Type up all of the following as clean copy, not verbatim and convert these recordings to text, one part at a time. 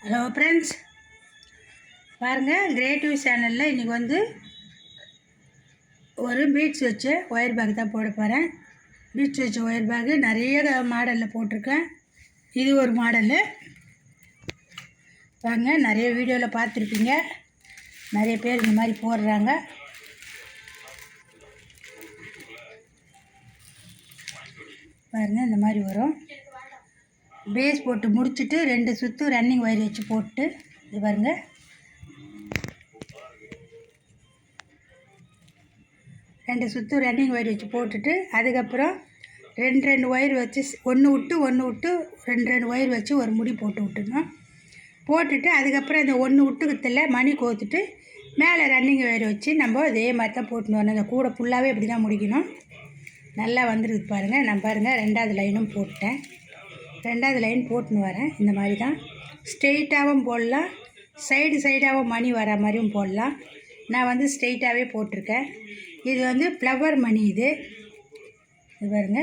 Hello friends, பாருங்கள் creative சேனலில் இன்றைக்கி வந்து ஒரு பீட்ஸ் வச்சு ஒயர் பேக் தான் போட போகிறேன். பீட்ஸ் வச்ச ஒயர் பேக்கு நிறைய மாடலில் போட்டிருக்கேன். இது ஒரு மாடலு பாருங்கள், நிறைய வீடியோவில் பார்த்துருப்பீங்க. நிறைய பேர் இந்த மாதிரி போடுறாங்க. பாருங்கள், இந்த மாதிரி வரும். பேஸ் போட்டு முடிச்சுட்டு 2 சுற்று ரன்னிங் ஒயர் வச்சு போட்டு இது பாருங்கள். ரெண்டு சுற்று ரன்னிங் ஒயர் வச்சு போட்டுட்டு அதுக்கப்புறம் 2 ஒயர் வச்சு ஒன்று விட்டு 2 ஒயர் வச்சு ஒரு முடி போட்டு விட்டுணும். போட்டுட்டு அதுக்கப்புறம் இந்த ஒன்று விட்டுக்கத்தில் மணி கோத்துட்டு மேலே ரன்னிங் ஒயர் வச்சு நம்ம இதே மாதிரி தான் போட்டுன்னு வரணும். அந்த கூடை ஃபுல்லாகவே இப்படி தான் முடிக்கணும். நல்லா வந்துருக்கு பாருங்கள். நான் பாருங்கள் 2வது லைனும் போட்டேன். 2வது லைன் போட்டுன்னு வரேன். இந்த மாதிரி தான் ஸ்ட்ரெயிட்டாகவும் போடலாம், சைடாகவும் மணி வர மாதிரியும் போடலாம். நான் வந்து ஸ்ட்ரெயிட்டாகவே போட்டிருக்கேன். இது வந்து ஃப்ளவர் மணி. இது பாருங்க,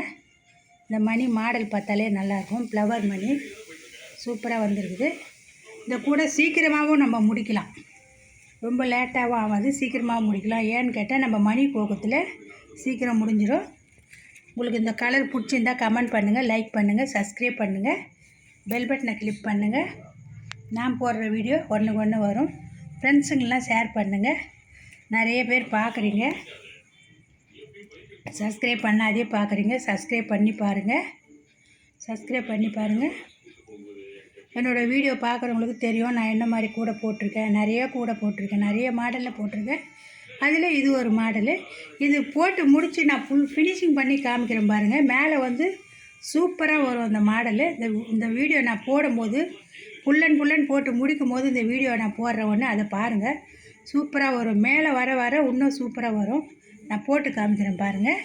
இந்த மணி மாடல் பார்த்தாலே நல்லாயிருக்கும். ஃப்ளவர் மணி சூப்பராக வந்துருக்குது. இந்த கூட சீக்கிரமாகவும் நம்ம முடிக்கலாம், ரொம்ப லேட்டாகவும் ஆகாது, சீக்கிரமாகவும் முடிக்கலாம். ஏன்னு கேட்டால் நம்ம மணி கோக்கத்தில் சீக்கிரம் முடிஞ்சிடும். உங்களுக்கு இந்த கலர் பிடிச்சிருந்தால் கமெண்ட் பண்ணுங்கள், லைக் பண்ணுங்கள், சப்ஸ்கிரைப் பண்ணுங்கள், பெல் பட்டனை கிளிக் பண்ணுங்கள். நான் போடுற வீடியோ ஒன்று வரும். ஃப்ரெண்ட்ஸுங்கெல்லாம் ஷேர் பண்ணுங்கள். நிறைய பேர் பார்க்குறீங்க, சப்ஸ்கிரைப் பண்ணாதே பார்க்குறீங்க. சப்ஸ்கிரைப் பண்ணி பாருங்கள். என்னோடய வீடியோ பார்க்குறவங்களுக்கு தெரியும் நான் என்ன மாதிரி கூட போட்டிருக்கேன். நிறைய கூட போட்டிருக்கேன், நிறைய மாடலில் போட்டிருக்கேன். அதில் இது ஒரு மாடலு. இது போட்டு முடித்து நான் ஃபுல் ஃபினிஷிங் பண்ணி காமிக்கிறேன் பாருங்கள். மேலே வந்து சூப்பராக வரும் அந்த மாடலு. இந்த வீடியோ நான் போடும்போது புல்லன் போட்டு முடிக்கும் போது இந்த வீடியோ நான் போடுற ஒன்று அதை பாருங்கள். சூப்பராக வரும். மேலே வர இன்னும் சூப்பராக வரும். நான் போட்டு காமிக்கிறேன் பாருங்கள்.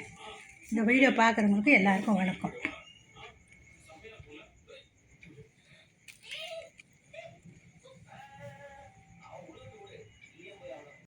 இந்த வீடியோ பார்க்குறவங்களுக்கு எல்லாருக்கும் வணக்கம்.